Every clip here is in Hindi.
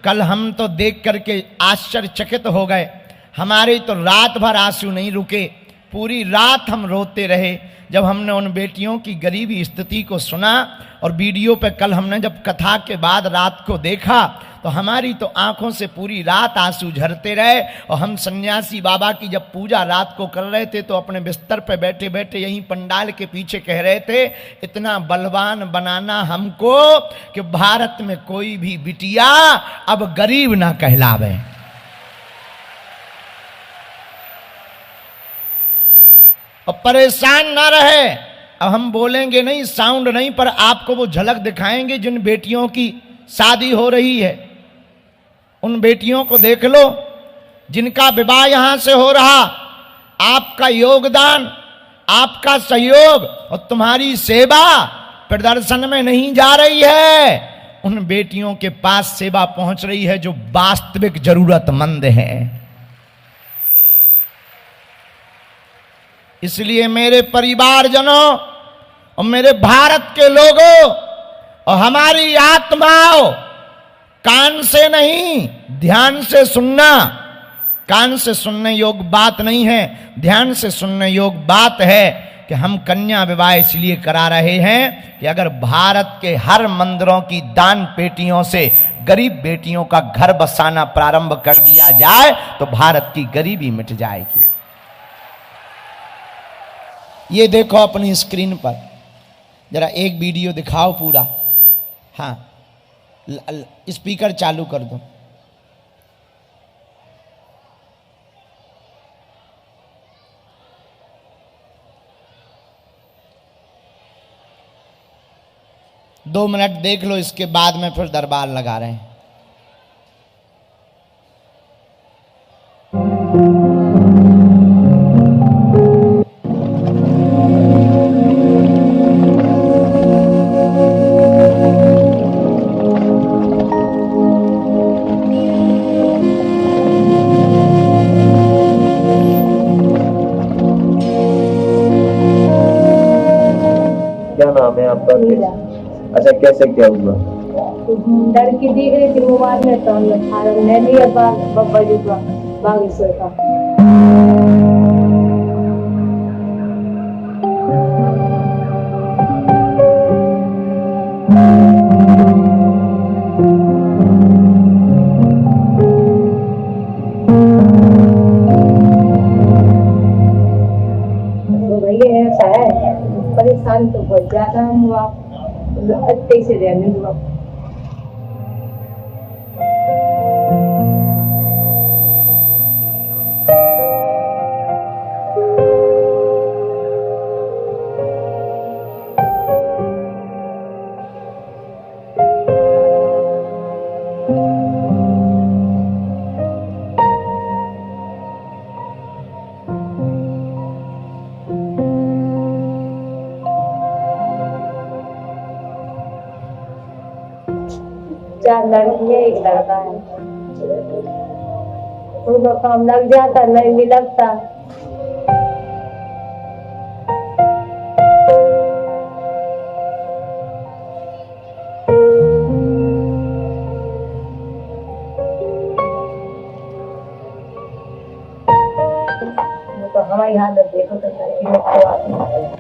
कल हम तो देख करके आश्चर्यचकित हो गए। हमारे तो रात भर आंसू नहीं रुके, पूरी रात हम रोते रहे जब हमने उन बेटियों की गरीबी स्थिति को सुना। और वीडियो पे कल हमने जब कथा के बाद रात को देखा तो हमारी तो आंखों से पूरी रात आंसू झरते रहे। और हम सन्यासी बाबा की जब पूजा रात को कर रहे थे तो अपने बिस्तर पे बैठे बैठे यहीं पंडाल के पीछे कह रहे थे, इतना बलवान बनाना हमको कि भारत में कोई भी बिटिया अब गरीब ना कहलावे। और परेशान ना रहे। अब हम बोलेंगे नहीं, साउंड नहीं, पर आपको वो झलक दिखाएंगे जिन बेटियों की शादी हो रही है। उन बेटियों को देख लो जिनका विवाह यहां से हो रहा। आपका योगदान, आपका सहयोग और तुम्हारी सेवा प्रदर्शन में नहीं जा रही है, उन बेटियों के पास सेवा पहुंच रही है जो वास्तविक जरूरतमंद है। इसलिए मेरे परिवारजनों और मेरे भारत के लोगों और हमारी आत्माओं, कान से नहीं ध्यान से सुनना। कान से सुनने योग्य बात नहीं है, ध्यान से सुनने योग्य बात है कि हम कन्या विवाह इसलिए करा रहे हैं कि अगर भारत के हर मंदिरों की दान पेटियों से गरीब बेटियों का घर बसाना प्रारंभ कर दिया जाए तो भारत की गरीबी मिट जाएगी। ये देखो अपनी स्क्रीन पर, जरा एक वीडियो दिखाओ पूरा। हाँ, स्पीकर चालू कर दो। दो मिनट देख लो, इसके बाद में फिर दरबार लगा रहे हैं। अच्छा, कैसे क्या हुआ? लड़की दी गई थी मोबाइल में, तो हमने फार्म ले लिया बाबा जी का बागेश्वर का। तो भैया ऐसा है, परेशान तो बहुत ज्यादा हुआ, अच्छे से रहने दो। चार लड़कियां एक लड़का है, उनको काम लग जाता, नहीं भी लगता। तो हमारी हालत देखो तो लड़की लोग को आती है।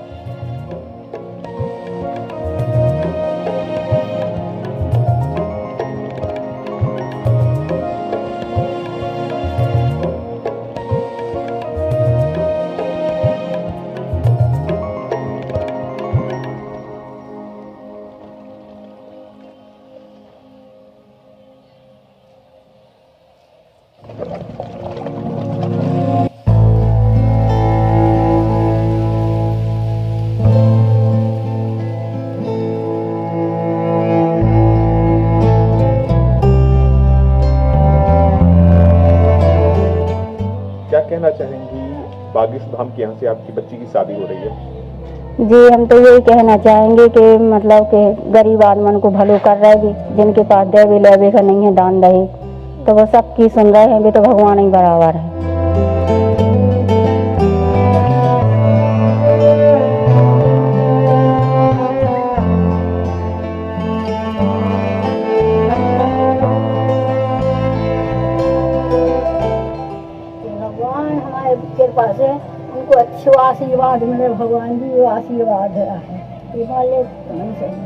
कहना चाहेंगी बागेश्वर धाम के यहाँ से आपकी बच्ची की शादी हो रही है? जी, हम तो यही कहना चाहेंगे कि मतलब कि गरीब आदमी को भलो कर रहे भी, जिनके पास देवे लेवे का नहीं है दान दहे, तो वो सबकी सुन रहे हैं भी, तो भगवान ही बराबर है। कृपा से उनको अच्छो आशीर्वाद मिले, भगवान जी वो आशीर्वाद है हिमालय नहीं सही।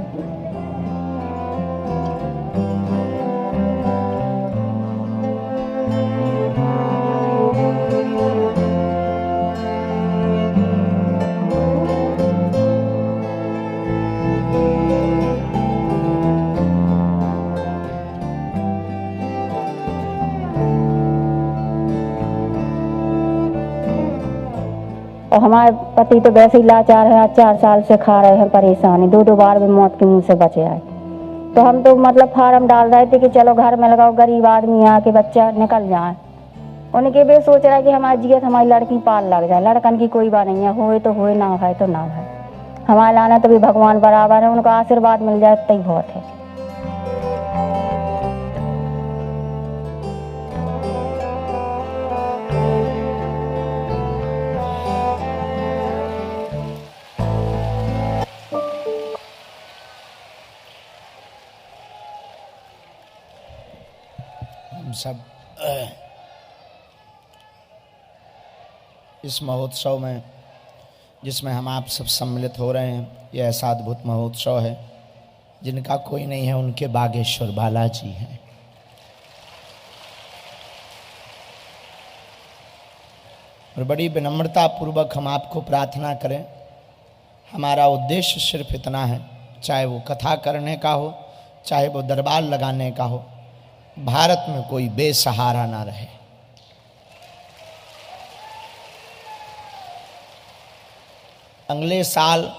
और हमारे पति तो वैसे ही लाचार है, 4 साल से खा रहे हैं परेशानी, 2 बार भी मौत के मुंह से बचे आए। तो हम तो मतलब फार्म डाल रहे थे कि चलो घर में लगाओ, गरीब आदमी यहाँ के बच्चा निकल जाए। उनके भी सोच रहा है कि हमारी जियत हमारी लड़की पाल लग जाए, लड़कन की कोई बात नहीं है, होए तो होए, ना है तो ना है। हमारे लाना तो भी भगवान बराबर है, उनका आशीर्वाद मिल जाए तो ही बहुत है। हम सब इस महोत्सव में जिसमें हम आप सब सम्मिलित हो रहे हैं, यह ऐसा अद्भुत महोत्सव है जिनका कोई नहीं है, उनके बागेश्वर बालाजी हैं। और बड़ी विनम्रता पूर्वक हम आपको प्रार्थना करें, हमारा उद्देश्य सिर्फ इतना है, चाहे वो कथा करने का हो, चाहे वो दरबार लगाने का हो, भारत में कोई बेसहारा ना रहे। अगले साल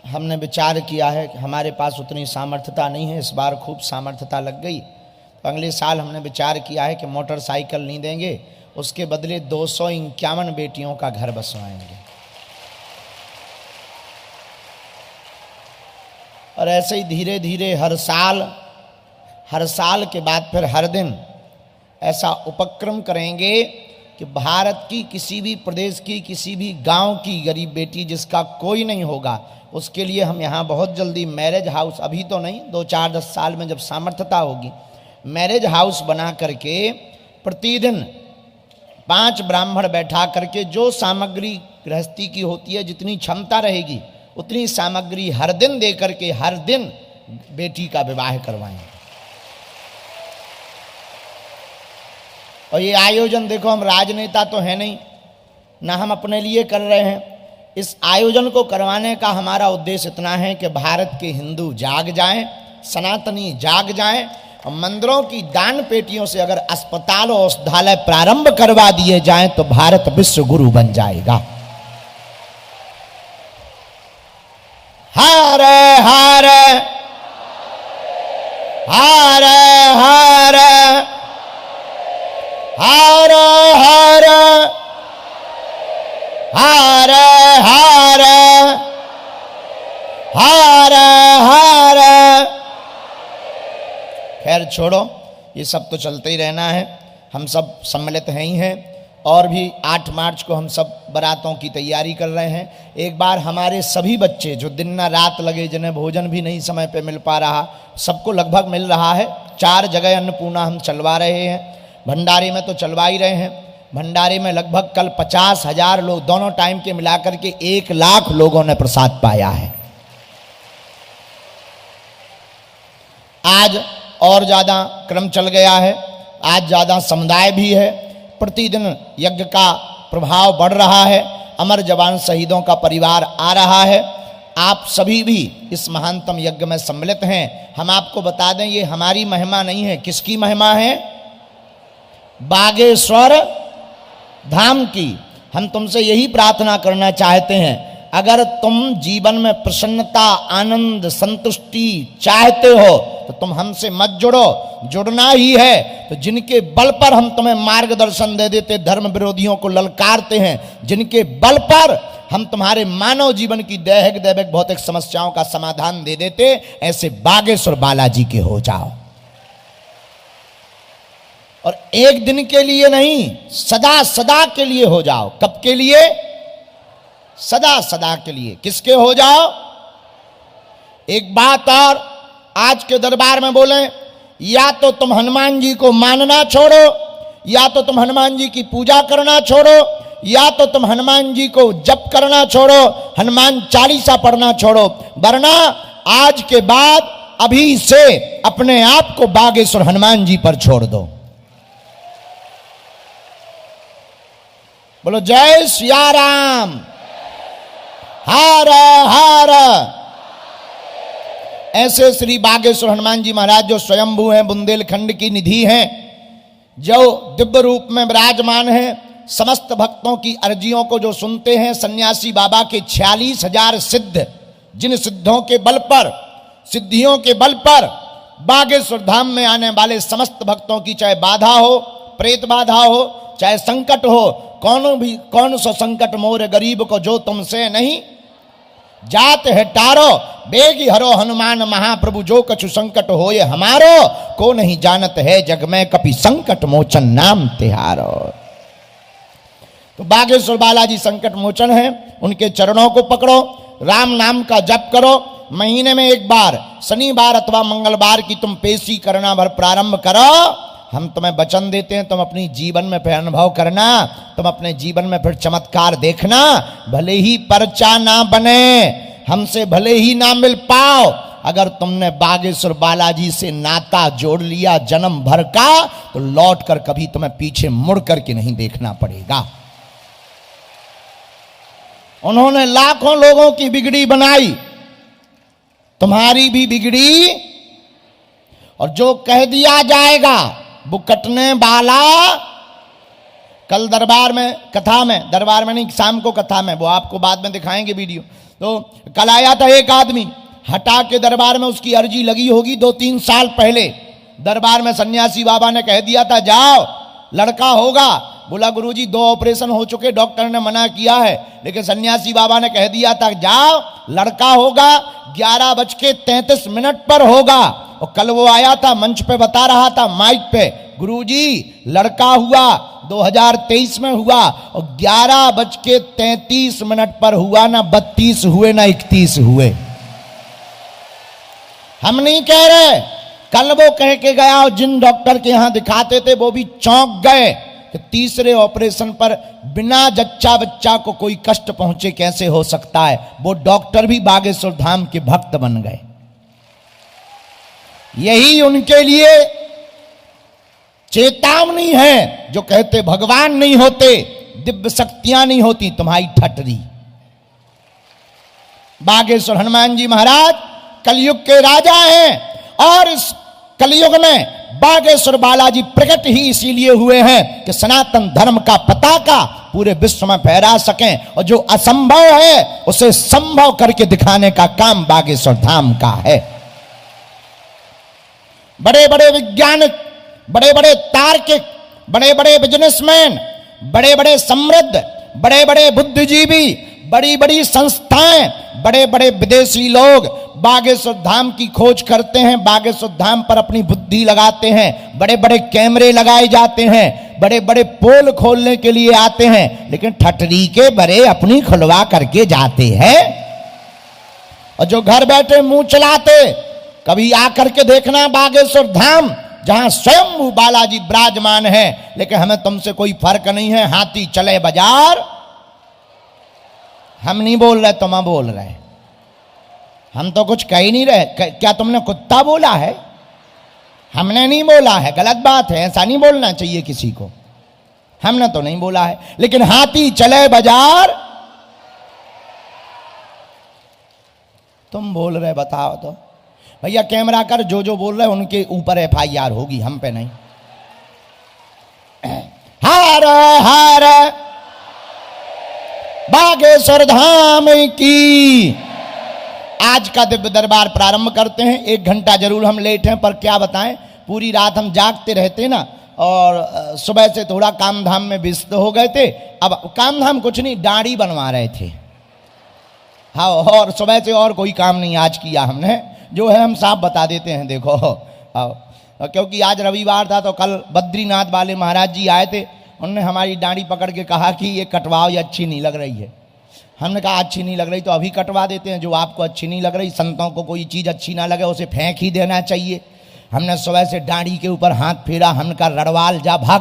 हमने विचार किया है कि हमारे पास उतनी सामर्थ्यता नहीं है, इस बार खूब सामर्थ्यता लग गई, तो अगले साल हमने विचार किया है कि मोटरसाइकिल नहीं देंगे, उसके बदले 251 बेटियों का घर बसवाएंगे। और ऐसे ही धीरे धीरे हर साल के बाद फिर हर दिन ऐसा उपक्रम करेंगे कि भारत की किसी भी प्रदेश की किसी भी गांव की गरीब बेटी जिसका कोई नहीं होगा, उसके लिए हम यहाँ बहुत जल्दी मैरिज हाउस, अभी तो नहीं, 2-4-10 साल में जब सामर्थ्यता होगी, मैरिज हाउस बना करके प्रतिदिन 5 ब्राह्मण बैठा करके जो सामग्री गृहस्थी की होती है, जितनी क्षमता रहेगी उतनी सामग्री हर दिन दे करके हर दिन बेटी का विवाह करवाएंगे। और ये आयोजन देखो, हम राजनेता तो है नहीं, ना हम अपने लिए कर रहे हैं, इस आयोजन को करवाने का हमारा उद्देश्य इतना है कि भारत के हिंदू जाग जाएं, सनातनी जाग जाएं, और मंदिरों की दान पेटियों से अगर अस्पताल और औषधालय प्रारंभ करवा दिए जाएं तो भारत विश्व गुरु बन जाएगा। हरे हरे हरे हरे हरे हरे हरे हरे हरे। खैर छोड़ो, ये सब तो चलते ही रहना है, हम सब सम्मिलित हैं ही हैं। और भी 8 मार्च को हम सब बारातों की तैयारी कर रहे हैं। एक बार हमारे सभी बच्चे जो दिन ना रात लगे, जिन्हें भोजन भी नहीं समय पे मिल पा रहा, सबको लगभग मिल रहा है। 4 जगह अन्नपूर्णा हम चलवा रहे हैं, भंडारे में तो चलवा ही रहे हैं। भंडारे में लगभग कल 50,000 लोग, दोनों टाइम के मिलाकर के 1 लाख लोगों ने प्रसाद पाया है। आज और ज़्यादा क्रम चल गया है, आज ज़्यादा समुदाय भी है, प्रतिदिन यज्ञ का प्रभाव बढ़ रहा है, अमर जवान शहीदों का परिवार आ रहा है। आप सभी भी इस महानतम यज्ञ में सम्मिलित हैं। हम आपको बता दें, ये हमारी महिमा नहीं है, किसकी महिमा है? बागेश्वर धाम की। हम तुमसे यही प्रार्थना करना चाहते हैं, अगर तुम जीवन में प्रसन्नता, आनंद, संतुष्टि चाहते हो तो तुम हमसे मत जुड़ो, जुड़ना ही है तो जिनके बल पर हम तुम्हें मार्गदर्शन दे देते, धर्म विरोधियों को ललकारते हैं, जिनके बल पर हम तुम्हारे मानव जीवन की दैहिक दैविक भौतिक समस्याओं का समाधान दे देते, ऐसे बागेश्वर बालाजी के हो जाओ। और एक दिन के लिए नहीं, सदा सदा के लिए हो जाओ। कब के लिए? सदा सदा के लिए। किसके हो जाओ? एक बात और आज के दरबार में बोले, या तो तुम हनुमान जी को मानना छोड़ो, या तो तुम हनुमान जी की पूजा करना छोड़ो, या तो तुम हनुमान जी को जप करना छोड़ो, हनुमान चालीसा पढ़ना छोड़ो, वरना आज के बाद अभी से अपने आप को बागेश्वर हनुमान जी पर छोड़ दो। बोलो जय सिया राम, हर हर। ऐसे श्री बागेश्वर हनुमान जी महाराज जो स्वयंभू हैं, बुंदेलखंड की निधि हैं, जो दिव्य रूप में विराजमान हैं, समस्त भक्तों की अर्जियों को जो सुनते हैं, सन्यासी बाबा के 46,000 सिद्ध, जिन सिद्धों के बल पर, सिद्धियों के बल पर बागेश्वर धाम में आने वाले समस्त भक्तों की चाहे बाधा हो, प्रेत बाधा हो, चाहे संकट हो, कौन सा संकट मोर गरीब को जो तुमसे नहीं जात है टारो, बेगी हरो हनुमान महाप्रभु जो कछु संकट होए हमारो, को नहीं जानत है जग में कपि संकट मोचन नाम तिहारो। तो बागेश्वर बालाजी संकट मोचन है, उनके चरणों को पकड़ो, राम नाम का जप करो, महीने में एक बार शनिवार अथवा मंगलवार की तुम पेशी करना भर प्रारंभ करो। हम तुम्हें वचन देते हैं, तुम अपनी जीवन में फिर अनुभव करना, तुम अपने जीवन में फिर चमत्कार देखना। भले ही पर्चा ना बने, हमसे भले ही ना मिल पाओ, अगर तुमने बागेश्वर बालाजी से नाता जोड़ लिया जन्म भर का, तो लौट कर कभी तुम्हें पीछे मुड़ करके नहीं देखना पड़ेगा। उन्होंने लाखों लोगों की बिगड़ी बनाई, तुम्हारी भी बिगड़ी, और जो कह दिया जाएगा वो कटने वाला। कल दरबार में, कथा में, दरबार में नहीं, शाम को कथा में, वो आपको बाद में दिखाएंगे वीडियो। तो कल आया था एक आदमी, हटा के दरबार में उसकी अर्जी लगी होगी 2-3 साल पहले। दरबार में सन्यासी बाबा ने कह दिया था जाओ लड़का होगा। बोला गुरुजी 2 ऑपरेशन हो चुके, डॉक्टर ने मना किया है, लेकिन सन्यासी बाबा ने कह दिया था जाओ लड़का होगा, 11:33 पर होगा। और कल वो आया था मंच पे बता रहा था माइक पे, गुरुजी लड़का हुआ, 2023 में हुआ, और 11:33 पर हुआ, ना 32 हुए ना 31 हुए। हम नहीं कह रहे, कल वो कह के गया, और जिन डॉक्टर के यहां दिखाते थे वो भी चौंक गए कि तीसरे ऑपरेशन पर बिना जच्चा बच्चा को कोई कष्ट पहुंचे कैसे हो सकता है। वो डॉक्टर भी बागेश्वर धाम के भक्त बन गए। यही उनके लिए चेतावनी है, जो कहते भगवान नहीं होते, दिव्य शक्तियां नहीं होती, तुम्हारी ठटरी। बागेश्वर हनुमान जी महाराज कलयुग के राजा हैं, और इस कलयुग में बागेश्वर बालाजी प्रकट ही इसीलिए हुए हैं कि सनातन धर्म का पताका पूरे विश्व में फहरा सकें, और जो असंभव है उसे संभव करके दिखाने का काम बागेश्वर धाम का है। बड़े बड़े वैज्ञानिक, बड़े बड़े तार्किक, बड़े बड़े बिजनेसमैन, बड़े बड़े समृद्ध, बड़े बड़े बुद्धिजीवी, बड़ी बड़ी संस्थाएं, बड़े बड़े विदेशी लोग बागेश्वर धाम की खोज करते हैं, बागेश्वर धाम पर अपनी बुद्धि लगाते हैं, बड़े बड़े कैमरे लगाए जाते हैं, बड़े बड़े पोल खोलने के लिए आते हैं, लेकिन ठटरी के बड़े अपनी खुलवा करके जाते हैं। और जो घर बैठे मुंह चलाते, कभी आकर के देखना बागेश्वर धाम, जहां स्वयं बालाजी विराजमान है, लेकिन हमें तुमसे कोई फर्क नहीं है। हाथी चले बाजार, हम नहीं बोल रहे, तुम बोल रहे, हम तो कुछ कह ही नहीं रहे। क्या तुमने कुत्ता बोला है? हमने नहीं बोला है, गलत बात है, ऐसा नहीं बोलना चाहिए किसी को। हमने तो नहीं बोला है, लेकिन हाथी चले बाजार तुम बोल रहे। बताओ तो भैया, कैमरा कर, जो जो बोल रहे उनके ऊपर FIR होगी, हम पे नहीं। हर हर बागेश्वर धाम की। आज का दिव्य दरबार प्रारंभ करते हैं। 1 घंटा जरूर हम लेट हैं, पर क्या बताएं, पूरी रात हम जागते रहते ना, और सुबह से थोड़ा काम धाम में व्यस्त हो गए थे। अब काम धाम कुछ नहीं, दाढ़ी बनवा रहे थे। हाँ, और सुबह से और कोई काम नहीं आज किया हमने, जो है हम साफ बता देते हैं। देखो, क्योंकि आज रविवार था, तो कल बद्रीनाथ वाले महाराज जी आए थे, उन्होंने हमारी दाढ़ी पकड़ के कहा कि ये कटवाओ, ये अच्छी नहीं लग रही है। हमने कहा अच्छी नहीं लग रही तो अभी कटवा देते हैं। जो आपको अच्छी नहीं लग रही, संतों को कोई चीज़ अच्छी ना लगे उसे फेंक ही देना चाहिए। हमने सुबह से दाढ़ी के ऊपर हाथ फेरा, हमने कहा रड़वाल जा, भाग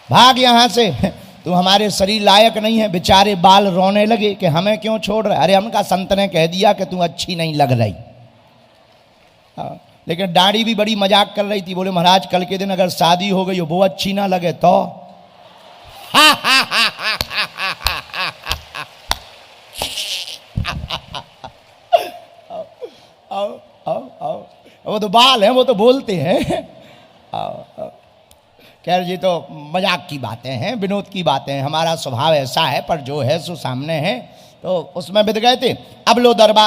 भाग यहाँ से। तू हमारे शरीर लायक नहीं है। बेचारे बाल रोने लगे कि हमें क्यों छोड़ रहे। अरे हमका संत ने कह दिया कि तू अच्छी नहीं लग रही। लेकिन दाढ़ी भी बड़ी मजाक कर रही थी। बोले महाराज कल के दिन अगर शादी हो गई वो अच्छी ना लगे तो आओ आओ आओ, वो तो बाल हैं, वो तो बोलते हैं। खैर जी तो मजाक की बातें हैं, विनोद की बातें हैं। हमारा स्वभाव ऐसा है, पर जो है सो सामने है, तो उसमें बिद गए थे। अब लो दरबार